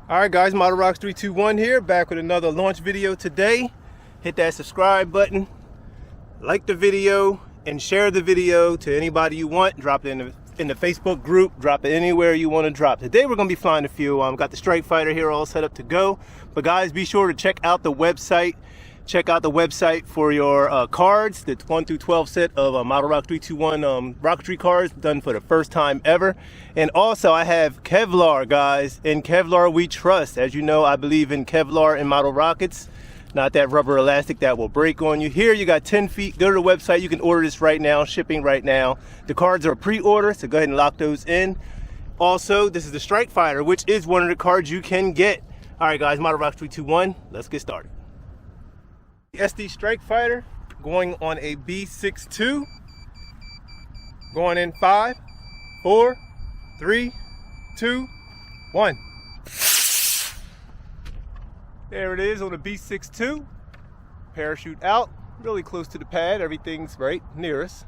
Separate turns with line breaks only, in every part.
Alright guys, Model Rocks 321 here, back with another launch video today. Hit that subscribe button, like the video, and share the video to anybody you want. Drop it in the Facebook group, drop it anywhere you want to drop. Today we're going to be flying a few. Got the Strike Fighter here all set up to go. But guys, be sure to check out the website. Check out the website for your cards, the 1 through 12 set of Model Rock 321 rocketry cards done for the first time ever. And also I have Kevlar, guys. In Kevlar we trust. As you know, I believe in Kevlar in model rockets. Not that rubber elastic that will break on you. Here you got 10 feet. Go to the website. You can order this right now, shipping right now. The cards are pre-order, so go ahead and lock those in. Also, this is the Strike Fighter, which is one of the cards you can get. All right, guys, Model Rock 321, let's get started. SD Strike Fighter going on a B62, going in 5, 4, 3, 2, 1. There it is on a B62. Parachute out, really close to the pad. Everything's right near us,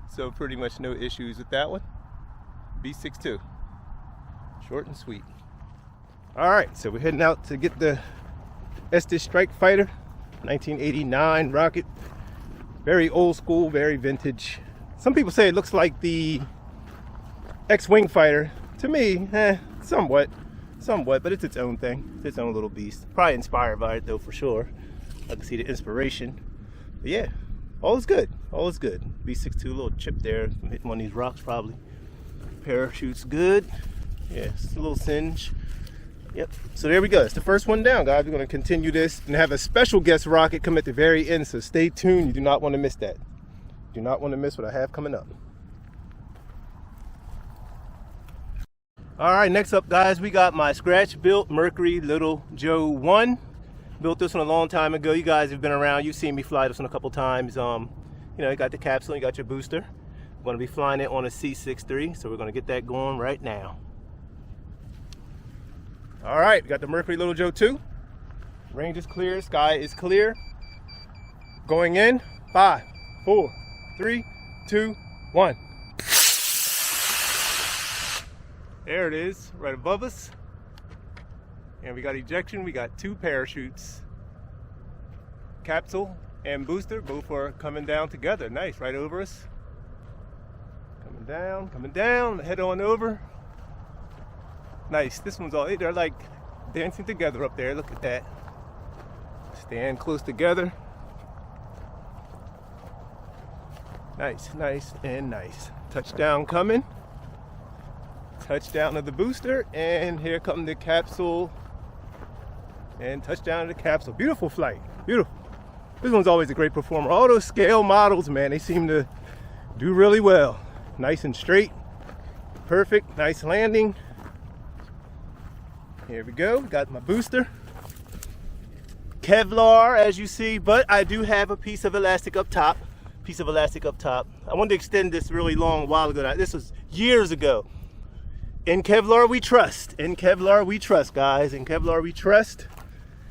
so pretty much no issues with that one. B62, short and sweet. All right, so we're heading out to get the SD Strike Fighter, 1989 rocket. Very old school, very vintage. Some people say it looks like the X-Wing fighter. To me, somewhat, but it's its own thing. It's its own little beast. Probably inspired by it though, for sure. I can see the inspiration. But yeah, all is good. All is good. B62, a little chip there from hitting one of these rocks probably. Parachute's good. Yeah, it's a little singe. Yep, so there we go. It's the first one down, guys. We're going to continue this and have a special guest rocket come at the very end, so stay tuned. You do not want to miss that. Do not want to miss what I have coming up. All right, next up, guys, we got my scratch-built Mercury Little Joe 1. Built this one a long time ago. You guys have been around. You've seen me fly this one a couple times. You know, you got the capsule, you got your booster. I'm going to be flying it on a C63, so we're going to get that going right now. All right, we got the Mercury Little Joe 2. Range is clear, sky is clear. Going in, 5, 4, 3, 2, 1. There it is, right above us. And we got ejection, we got 2 parachutes. Capsule and booster, both are coming down together. Nice, right over us. Coming down, head on over. Nice. This one's all, they're like dancing together up there. Look at that. Stand close together. Nice, nice, and nice. Touchdown coming. Touchdown of the booster, and here come the capsule. And touchdown of the capsule. Beautiful flight. Beautiful. This one's always a great performer. All those scale models, man, they seem to do really well. Nice and straight. Perfect. Nice landing. Here we go, got my booster. Kevlar, as you see, but I do have a piece of elastic up top. I wanted to extend this really long a while ago. This was years ago. In Kevlar we trust. In Kevlar we trust, guys. In Kevlar we trust.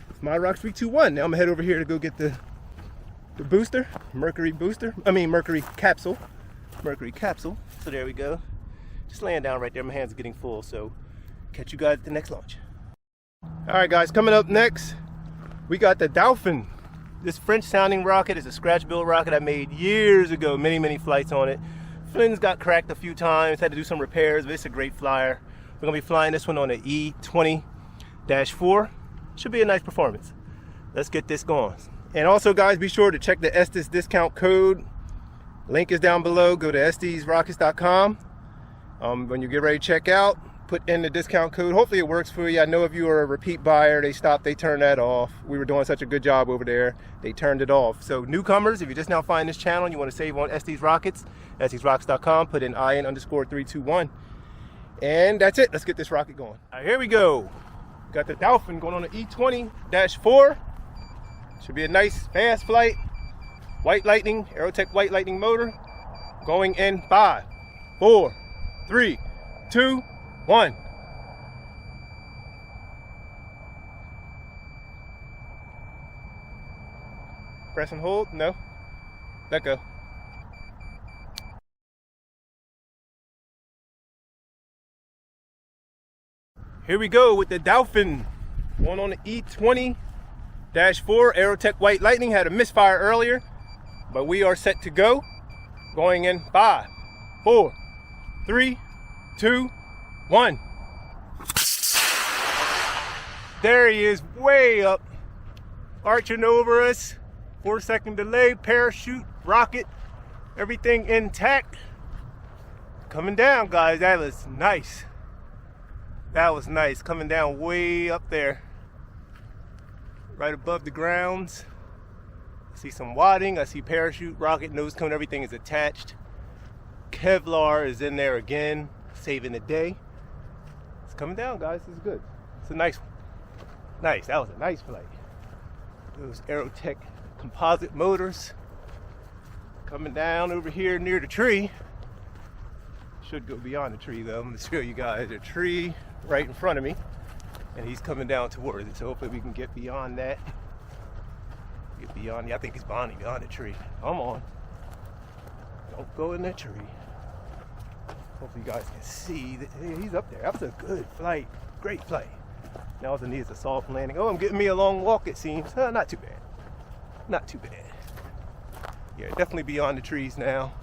It's my Rock 321. Now I'm gonna head over here to go get the booster, Mercury capsule. Mercury capsule. So there we go. Just laying down right there. My hands are getting full, so catch you guys at the next launch. All right, guys, coming up next, we got the Dolphin. This French sounding rocket is a scratch built rocket I made years ago, many flights on it. Fins got cracked a few times, had to do some repairs, but it's a great flyer. We're gonna be flying this one on an E20-4. Should be a nice performance. Let's get this going. And also, guys, be sure to check the Estes discount code. Link is down below. Go to estesrockets.com. When you get ready to check out, put in the discount code. Hopefully it works for you. I know if you are a repeat buyer, they turned that off. We were doing such a good job over there, they turned it off. So newcomers, if you just now find this channel and you want to save on Estes Rockets, estesrockets.com, put in IN_321. And that's it. Let's get this rocket going. All right, here we go. Got the Dolphin going on an E20-4. Should be a nice fast flight. White Lightning, Aerotech White Lightning motor. Going in 5, 4, 3, 2, 1. Press and hold. No. Let go. Here we go with the Dolphin. Going on the E20-4 Aerotech White Lightning. Had a misfire earlier, but we are set to go. Going in 5, 4, 3, 2, 1. There he is, way up, arching over us. 4-second delay, parachute, rocket, everything intact. Coming down, guys. That was nice. That was nice. Coming down way up there, right above the grounds. I see some wadding. I see parachute, rocket, nose cone. Everything is attached. Kevlar is in there again, saving the day. It's coming down, guys. This is good. It's a nice one. Nice. That was a nice flight. Those Aerotech composite motors coming down over here near the tree. Should go beyond the tree though. I'm going to show you guys a tree right in front of me, and he's coming down towards it. So hopefully we can get beyond that. Get beyond. Yeah, I think he's beyond the tree. Come on. Don't go in that tree. Hopefully you guys can see that he's up there. That was a good flight. Great flight. Now all it needs is a soft landing. Oh, I'm getting me a long walk, it seems. Not too bad. Not too bad. Yeah, definitely beyond the trees now.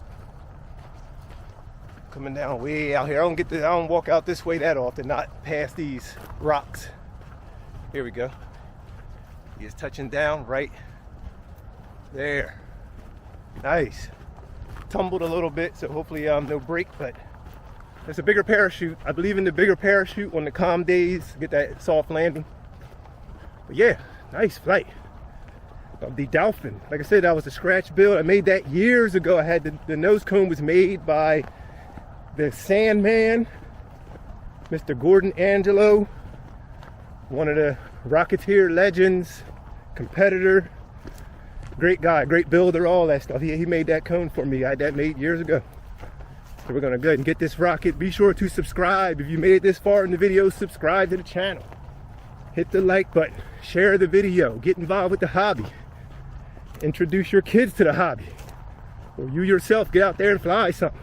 Coming down way out here. I don't walk out this way that often, not past these rocks. Here we go. He is touching down right there. Nice. Tumbled a little bit, so hopefully no break, but there's a bigger parachute. I believe in the bigger parachute on the calm days, get that soft landing. But yeah, nice flight. The Dolphin. Like I said, that was a scratch build. I made that years ago. I had the nose cone was made by the Sandman, Mr. Gordon Angelo, one of the Rocketeer legends, competitor, great guy, great builder, all that stuff. He made that cone for me. I had that made years ago. So we're gonna go ahead and get this rocket. Be sure to subscribe. If you made it this far in the video, subscribe to the channel. Hit the like button, share the video, get involved with the hobby. Introduce your kids to the hobby. Or you yourself get out there and fly something.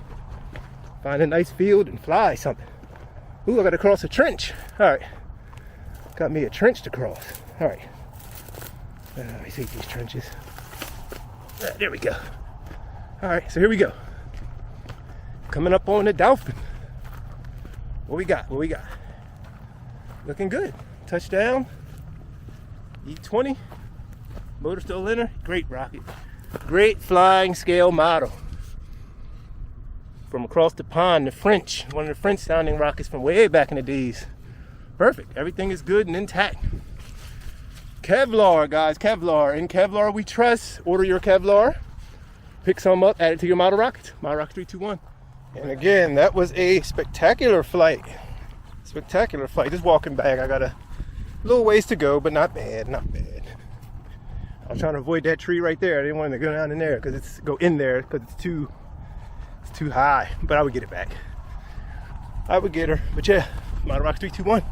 Find a nice field and fly something. Ooh, I gotta cross a trench. All right, got me a trench to cross. All right, I hate these trenches. There we go. All right, so here we go. Coming up on the Dolphin. What we got? What we got? Looking good. Touchdown. E20. Motor still in her. Great rocket. Great flying scale model. From across the pond, the French. One of the French sounding rockets from way back in the days. Perfect. Everything is good and intact. Kevlar, guys. Kevlar. In Kevlar we trust. Order your Kevlar. Pick some up. Add it to your model rockets. Model Rocket 321. And again, that was a spectacular flight. Spectacular flight. Just walking back. I got a little ways to go, but not bad. Not bad. I'm trying to avoid that tree right there. I didn't want to go down in there because it's too high, but I would get it back. I would get her, but yeah, Model Rocket 321.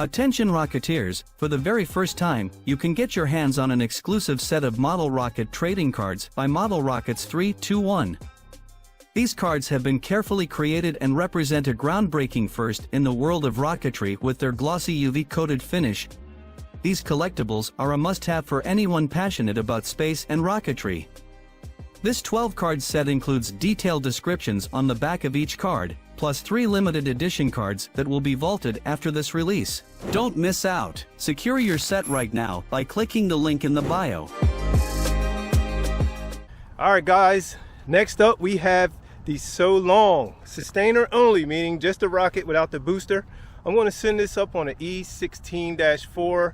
Attention Rocketeers, for the very first time, you can get your hands on an exclusive set of Model Rocket trading cards by Model Rockets 321. These cards have been carefully created and represent a groundbreaking first in the world of rocketry with their glossy UV-coated finish. These collectibles are a must-have for anyone passionate about space and rocketry. This 12-card set includes detailed descriptions on the back of each card, plus 3 limited edition cards that will be vaulted after this release. Don't miss out. Secure your set right now by clicking the link in the bio.
Alright guys, next up we have the So Long sustainer only, meaning just a rocket without the booster. I'm going to send this up on an E16-4.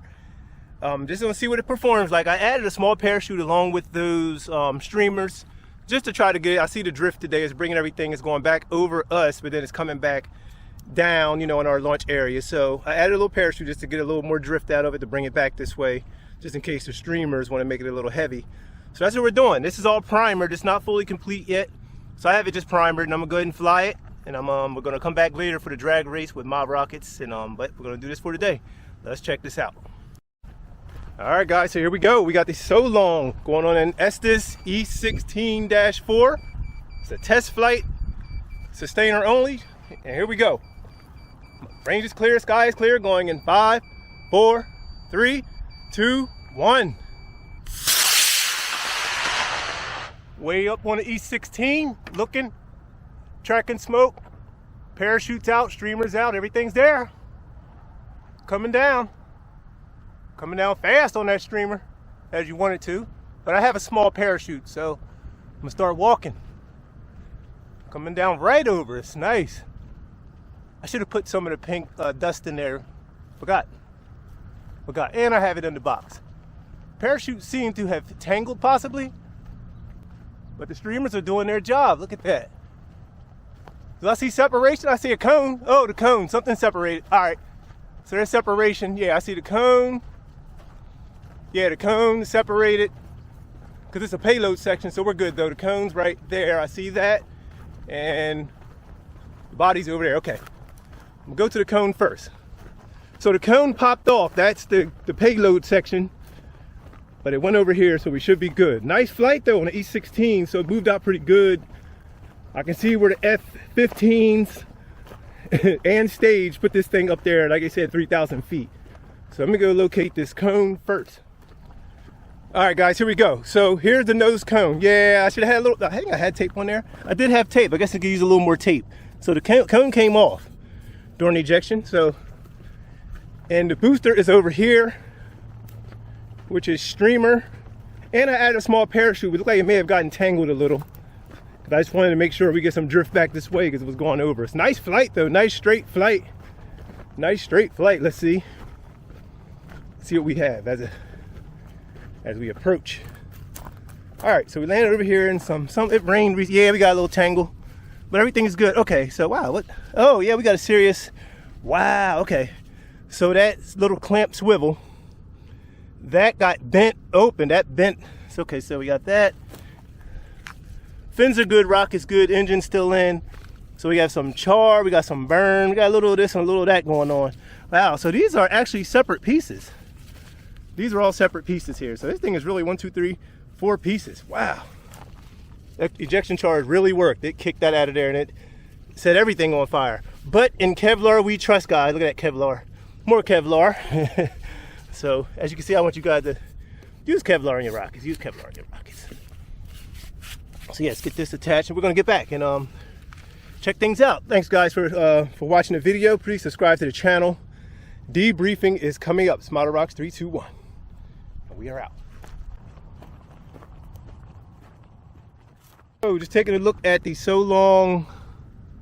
Just going to see what it performs like. I added a small parachute along with those streamers just to try to get, I see the drift today is bringing everything, is going back over us, but then it's coming back down, you know, in our launch area. So I added a little parachute just to get a little more drift out of it, to bring it back this way, just in case the streamers want to make it a little heavy. So that's what we're doing. This is all primered. It's not fully complete yet. So I have it just primered, and I'm gonna go ahead and fly it and we're gonna come back later for the drag race with Mob Rockets, and but we're gonna do this for today. Let's check this out. All right, guys, so here we go. We got the So Long going on in Estes E16-4. It's a test flight, sustainer only, and here we go. Range is clear, sky is clear, going in 5, 4, 3, 2, 1. Way up on the E16, looking, tracking smoke, parachutes out, streamers out, everything's there. Coming down fast on that streamer, as you want it to. But I have a small parachute, so I'm gonna start walking. Coming down right over, it's nice. I should have put some of the pink dust in there. Forgot. And I have it in the box. Parachutes seem to have tangled possibly, but the streamers are doing their job. Look at that. Do I see separation? I see a cone. Oh, the cone, something separated. All right, so there's separation. Yeah, I see the cone. Yeah, the cone separated because it's a payload section, so we're good though. The cone's right there, I see that. And the body's over there, okay. I'm gonna go to the cone first. So the cone popped off, that's the payload section, but it went over here, so we should be good. Nice flight though on the E16, so it moved out pretty good. I can see where the F-15s and stage put this thing up there, like I said, 3,000 feet. So I'm gonna go locate this cone first. All right, guys, here we go. So here's the nose cone. Yeah, I should have had a little, I think I had tape on there. I did have tape, I guess I could use a little more tape. So the cone came off during ejection, so, and the booster is over here, which is streamer. And I added a small parachute, but it looked like it may have gotten tangled a little. Cause I just wanted to make sure we get some drift back this way because it was going over. It's a nice flight though, nice straight flight. Nice straight flight, let's see. Let's see what we have as we approach. All right, so we landed over here and it rained. Yeah, we got a little tangle, but everything is good. Okay, so wow, what? Oh yeah, we got a serious, wow, okay. So that little clamp swivel, that got bent open, that bent. It's okay, so we got that. Fins are good, rocket's good, engine's still in. So we have some char, we got some burn, we got a little of this and a little of that going on. Wow, so these are actually separate pieces. These are all separate pieces here. So this thing is really 1, 2, 3, 4 pieces. Wow. That ejection charge really worked. It kicked that out of there and it set everything on fire. But in Kevlar we trust, guys. Look at that Kevlar. More Kevlar. So as you can see, I want you guys to use Kevlar in your rockets. Use Kevlar in your rockets. So yeah, let's get this attached and we're gonna get back and check things out. Thanks guys for watching the video. Please subscribe to the channel. Debriefing is coming up. It's Model Rocks 3, 2, 1. And we are out. So just taking a look at the So Long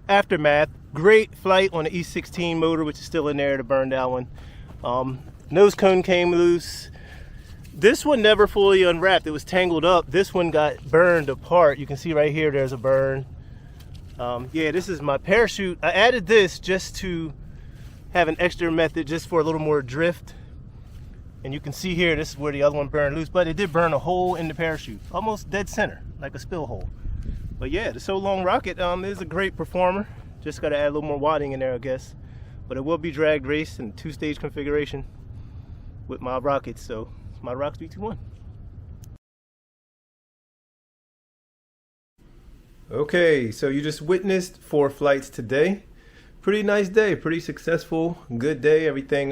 aftermath. Great flight on the E16 motor, which is still in there, the burned out one. Nose cone came loose. This one never fully unwrapped. It was tangled up. This one got burned apart. You can see right here, there's a burn. Yeah, this is my parachute. I added this just to have an extra method, just for a little more drift. And you can see here, this is where the other one burned loose, but it did burn a hole in the parachute, almost dead center, like a spill hole. But yeah, the So Long rocket is a great performer. Just got to add a little more wadding in there, I guess. But it will be drag race in 2-stage configuration with Mob Rockets. So Mob Rocks 3, 2, 1. Okay, so you just witnessed 4 flights today. Pretty nice day, pretty successful, good day. Everything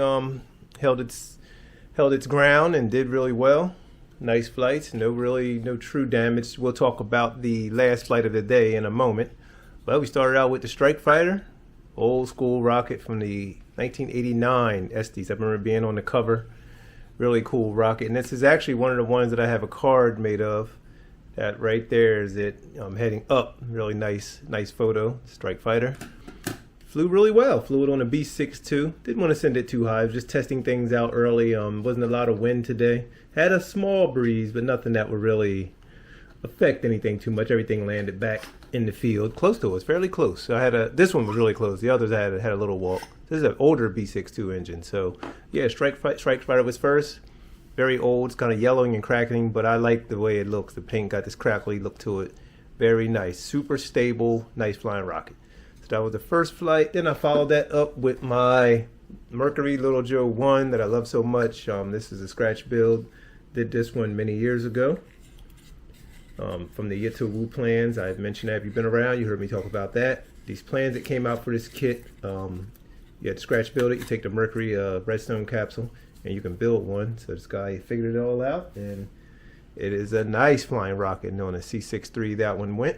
held its ground and did really well. Nice flights, no true damage. We'll talk about the last flight of the day in a moment. Well, we started out with the Strike Fighter, old school rocket from the 1989 Estes. I remember being on the cover. Really cool rocket, and this is actually one of the ones that I have a card made of. That right there is it. Heading up. Really nice photo. Strike Fighter. Flew really well. Flew it on a B62. Didn't want to send it too high. I was just testing things out early. Wasn't a lot of wind today. Had a small breeze, but nothing that would really affect anything too much. Everything landed back in the field, close to us, fairly close. So I had this one was really close. The others had a little walk. This is an older B62 engine. So yeah, Strike Fighter was first. Very old. It's kind of yellowing and cracking, but I like the way it looks. The paint got this crackly look to it. Very nice. Super stable, nice flying rocket. So that was the first flight. Then I followed that up with my Mercury Little Joe 1 that I love so much. This is a scratch build. Did this one many years ago. From the Yitto Wu plans. I've mentioned that if you've been around, you heard me talk about that. These plans that came out for this kit, you had to scratch build it. You take the Mercury Redstone capsule and you can build one. So this guy figured it all out, and it is a nice flying rocket known as C63. That one went.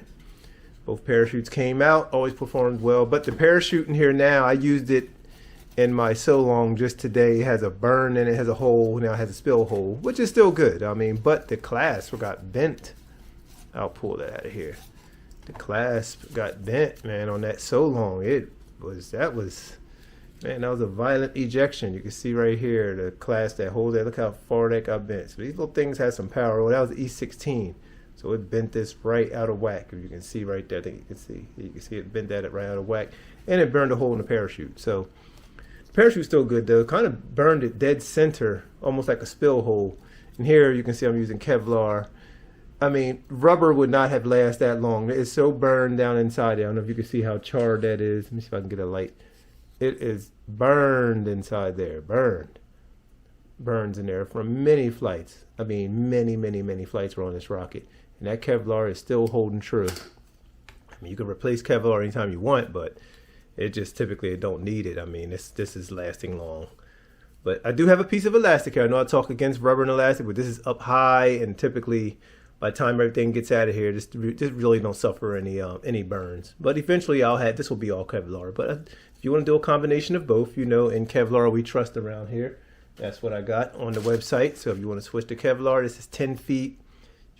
Both parachutes came out, always performed well. But the parachute in here now, I used it in my So Long just today. It has a burn and it has a hole. Now it has a spill hole, which is still good. I mean, but the clasp got bent. I'll pull that out of here. The clasp got bent, man, on that So Long. That was a violent ejection. You can see right here the clasp that holds that. Look how far that got bent. So these little things have some power. Well, that was the E16. So it bent this right out of whack. If you can see right there, I think you can see it bent that right out of whack, and it burned a hole in the parachute. So the parachute's still good though. Kind of burned it dead center, almost like a spill hole. And here you can see I'm using Kevlar. I mean, rubber would not have lasted that long. It's so burned down inside there. I don't know if you can see how charred that is. Let me see if I can get a light. It is burned inside there. Burns in there from many flights. I mean, many flights were on this rocket. And that Kevlar is still holding true. I mean, you can replace Kevlar anytime you want, but it just typically don't need it. I mean, this is lasting long. But I do have a piece of elastic here. I know I talk against rubber and elastic, but this is up high, and typically by the time everything gets out of here, this really don't suffer any burns. But eventually this will be all Kevlar. But if you want to do a combination of both, in Kevlar we trust around here. That's what I got on the website. So if you want to switch to Kevlar, this is 10 feet.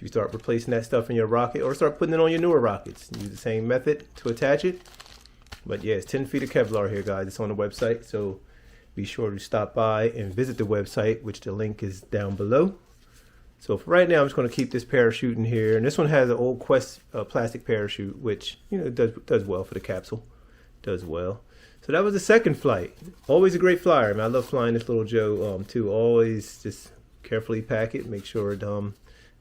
You start replacing that stuff in your rocket, or start putting it on your newer rockets. Use the same method to attach it. But yeah, it's 10 feet of Kevlar here, guys. It's on the website, so be sure to stop by and visit the website, which the link is down below. So for right now, I'm just going to keep this parachute in here. And this one has an old Quest plastic parachute, which does well for the capsule. Does well. So that was the second flight. Always a great flyer. I mean, I love flying this Little Joe too. Always just carefully pack it, make sure it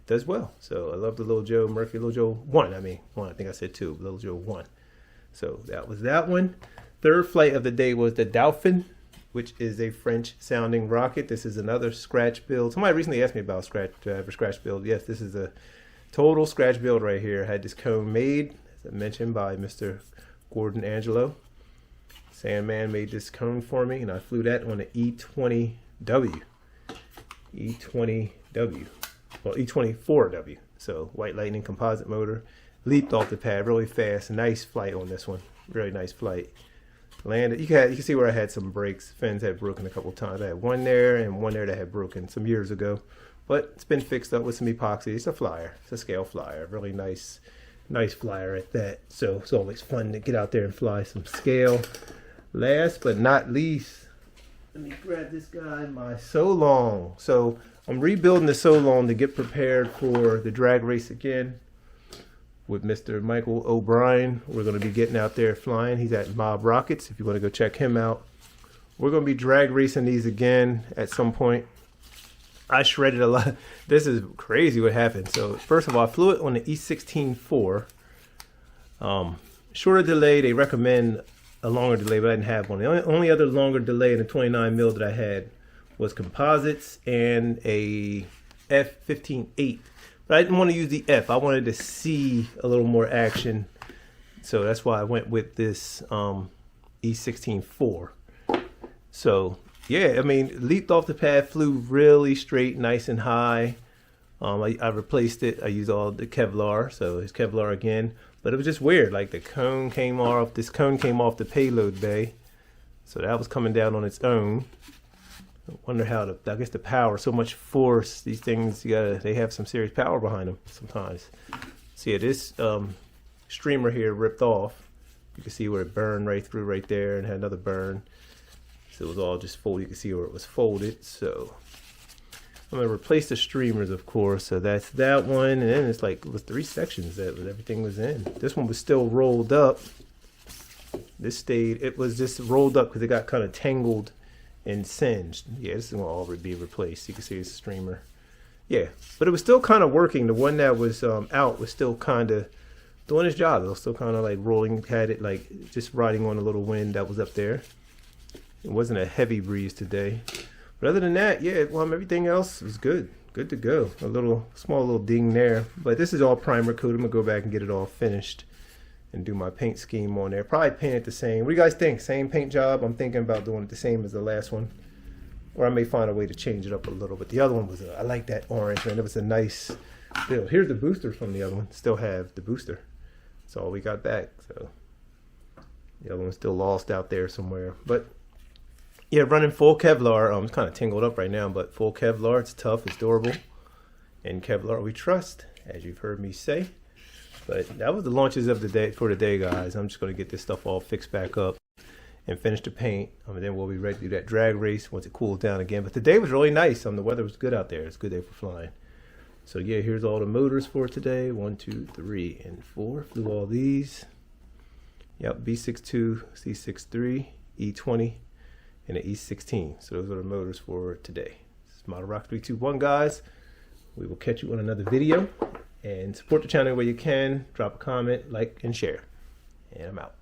does well. So I love the Little Joe Mercury Little Joe 1. I mean, 1. I think I said 2. Little Joe 1. So that was that one. Third flight of the day was the Dauphin, which is a French sounding rocket. This is another scratch build. Somebody recently asked me about scratch build. Yes, this is a total scratch build right here. I had this cone made, as I mentioned, by Mr. Gordon Angelo. Sandman made this cone for me, and I flew that on the E20W. E20W. Well, E24W. So White Lightning composite motor. Leaped off the pad really fast. Nice flight on this one. Really nice flight. Landed. You can see where I had some brakes. Fins had broken a couple times. I had one there and one there that had broken some years ago. But it's been fixed up with some epoxy. It's a flyer. It's a scale flyer. Really nice flyer at that. So it's always fun to get out there and fly some scale. Last but not least, let me grab this guy, my So Long. So I'm rebuilding the So Long to get prepared for the drag race again with Mr. Michael O'Brien. We're going to be getting out there flying. He's at Mob Rockets if you want to go check him out. We're going to be drag racing these again at some point. I shredded a lot. This is crazy what happened. So first of all, I flew it on the E16-4. Shorter delay, they recommend a longer delay, but I didn't have one. The only other longer delay in the 29 mil that I had was composites and a F15-8. But I didn't want to use the F. I wanted to see a little more action. So that's why I went with this E16-4. So yeah, I mean, leaped off the pad, flew really straight, nice and high. I replaced it. I used all the Kevlar, so it's Kevlar again. But it was just weird. Like the cone came off. This cone came off the payload bay, so that was coming down on its own. I wonder how I guess the power, so much force. These things, they have some serious power behind them sometimes. See, this streamer here ripped off. You can see where it burned right through right there, and had another burn. So it was all just folded. You can see where it was folded. So I'm gonna replace the streamers, of course. So that's that one, and then it's like it was 3 sections that everything was in. This one was still rolled up. This stayed. It was just rolled up because it got kind of tangled and singed. Yeah, this is gonna all be replaced. You can see it's a streamer. Yeah, but it was still kind of working. The one that was out was still kind of doing his job. It was still kind of like rolling, had it like just riding on a little wind that was up there. It wasn't a heavy breeze today. But other than that, yeah, well, everything else was good. Good to go. A little, small little ding there. But this is all primer coat. I'm going to go back and get it all finished and do my paint scheme on there. Probably paint it the same. What do you guys think? Same paint job? I'm thinking about doing it the same as the last one. Or I may find a way to change it up a little. But the other one was, I like that orange, man. It was a nice build. Here's the booster from the other one. Still have the booster. That's all we got back. So the other one's still lost out there somewhere. But yeah, running full Kevlar. It's kind of tangled up right now, but full Kevlar. It's tough, it's durable. And Kevlar we trust, as you've heard me say. But that was the launches of the day for the day, guys. I'm just going to get this stuff all fixed back up and finish the paint. And then we'll be ready to do that drag race once it cools down again. But the day was really nice. The weather was good out there. It's a good day for flying. So yeah, here's all the motors for today. 1, 2, 3, and 4. Flew all these. Yep, B62, C63, E20, and an E16. So those are the motors for today. This is Model Rocket 321, guys. We will catch you on another video. And support the channel where you can. Drop a comment, like, and share. And I'm out.